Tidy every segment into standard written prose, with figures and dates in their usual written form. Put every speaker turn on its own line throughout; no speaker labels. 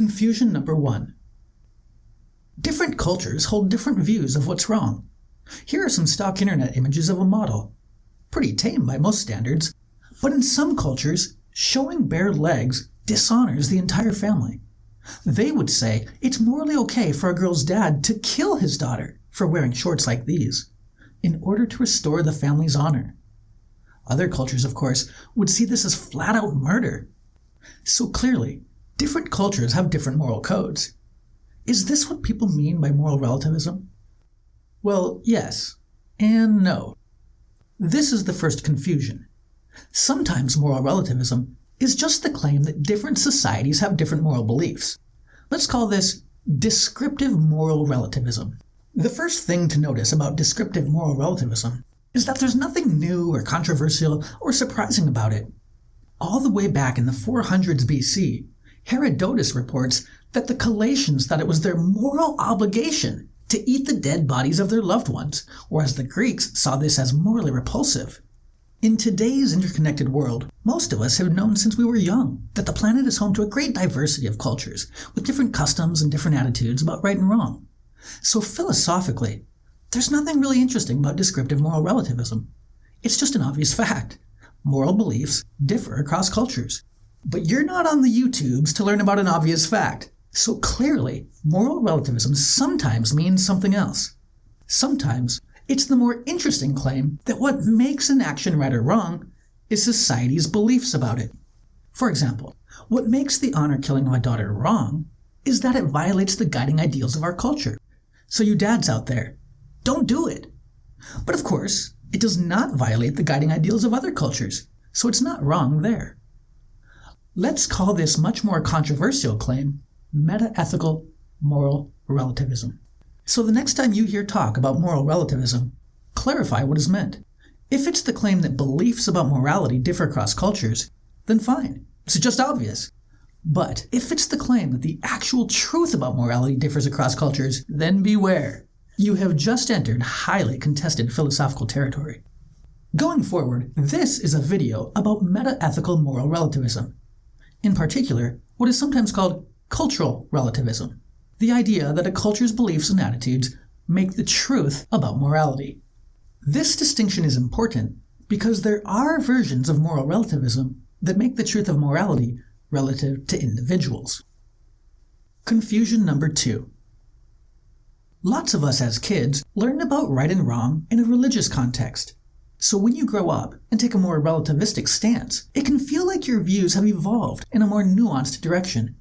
Confusion number 1. Different cultures hold different views of what's wrong. Here are some stock internet images of a model. Pretty tame by most standards, but in some cultures, showing bare legs dishonors the entire family. They would say it's morally okay for a girl's dad to kill his daughter for wearing shorts like these, in order to restore the family's honor. Other cultures, of course, would see this as flat-out murder. So clearly, different cultures have different moral codes. Is this what people mean by moral relativism? Well, yes, and no. This is the first confusion. Sometimes moral relativism is just the claim that different societies have different moral beliefs. Let's call this descriptive moral relativism. The first thing to notice about descriptive moral relativism is that there's nothing new or controversial or surprising about it. All the way back in the 400s BC, Herodotus reports that the Chaldaeans thought it was their moral obligation to eat the dead bodies of their loved ones, whereas the Greeks saw this as morally repulsive. In today's interconnected world, most of us have known since we were young that the planet is home to a great diversity of cultures, with different customs and different attitudes about right and wrong. So philosophically, there's nothing really interesting about descriptive moral relativism. It's just an obvious fact. Moral beliefs differ across cultures. But you're not on the YouTubes to learn about an obvious fact. So clearly, moral relativism sometimes means something else. Sometimes, it's the more interesting claim that what makes an action right or wrong is society's beliefs about it. For example, what makes the honor killing of a daughter wrong is that it violates the guiding ideals of our culture. So you dads out there, don't do it. But of course, it does not violate the guiding ideals of other cultures, so it's not wrong there. Let's call this much more controversial claim metaethical moral relativism. So the next time you hear talk about moral relativism, clarify what is meant. If it's the claim that beliefs about morality differ across cultures, then fine. It's just obvious. But if it's the claim that the actual truth about morality differs across cultures, then beware. You have just entered highly contested philosophical territory. Going forward, this is a video about metaethical moral relativism. In particular, what is sometimes called cultural relativism. The idea that a culture's beliefs and attitudes make the truth about morality. This distinction is important because there are versions of moral relativism that make the truth of morality relative to individuals. Confusion number 2. Lots of us as kids learn about right and wrong in a religious context. So when you grow up and take a more relativistic stance, it can feel like your views have evolved in a more nuanced direction.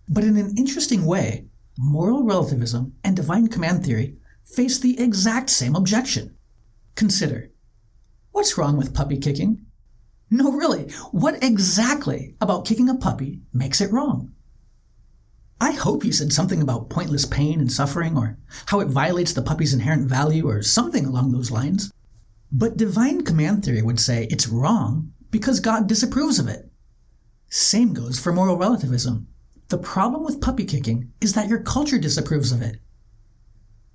But in an interesting way, moral relativism and divine command theory face the exact same objection. Consider, what's wrong with puppy kicking? No, really, what exactly about kicking a puppy makes it wrong? I hope you said something about pointless pain and suffering, or how it violates the puppy's inherent value, or something along those lines. But divine command theory would say it's wrong because God disapproves of it. Same goes for moral relativism. The problem with puppy kicking is that your culture disapproves of it.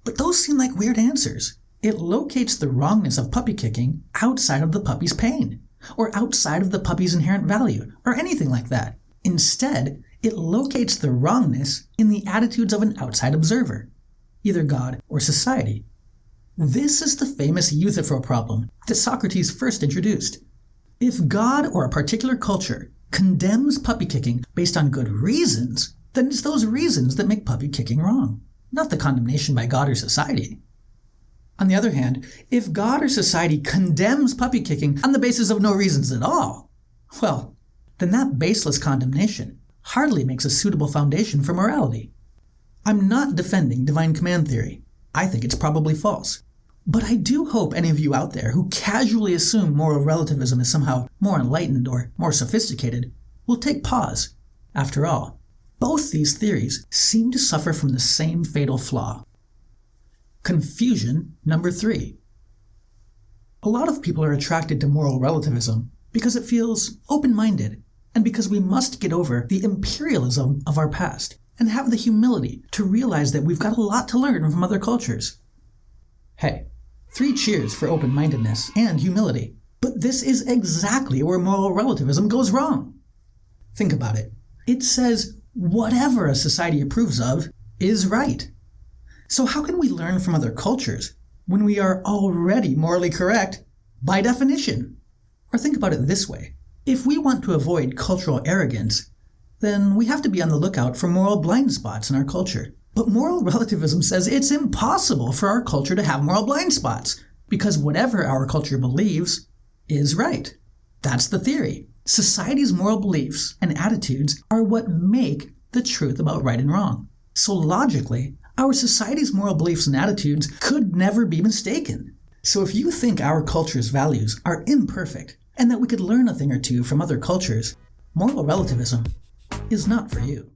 But those seem like weird answers. It locates the wrongness of puppy kicking outside of the puppy's pain, or outside of the puppy's inherent value, or anything like that. Instead, it locates the wrongness in the attitudes of an outside observer, either God or society. This is the famous Euthypro problem that Socrates first introduced. If God or a particular culture condemns puppy kicking based on good reasons, then it's those reasons that make puppy kicking wrong, not the condemnation by God or society. On the other hand, if God or society condemns puppy kicking on the basis of no reasons at all, well, then that baseless condemnation hardly makes a suitable foundation for morality. I'm not defending divine command theory. I think it's probably false. But I do hope any of you out there who casually assume moral relativism is somehow more enlightened or more sophisticated will take pause. After all, both these theories seem to suffer from the same fatal flaw. Confusion number 3. A lot of people are attracted to moral relativism because it feels open-minded and because we must get over the imperialism of our past and have the humility to realize that we've got a lot to learn from other cultures. Hey, 3 cheers for open-mindedness and humility. But this is exactly where moral relativism goes wrong. Think about it. It says whatever a society approves of is right. So how can we learn from other cultures when we are already morally correct by definition? Or think about it this way. If we want to avoid cultural arrogance, then we have to be on the lookout for moral blind spots in our culture. But moral relativism says it's impossible for our culture to have moral blind spots, because whatever our culture believes is right. That's the theory. Society's moral beliefs and attitudes are what make the truth about right and wrong. So logically, our society's moral beliefs and attitudes could never be mistaken. So if you think our culture's values are imperfect and that we could learn a thing or two from other cultures, moral relativism is not for you.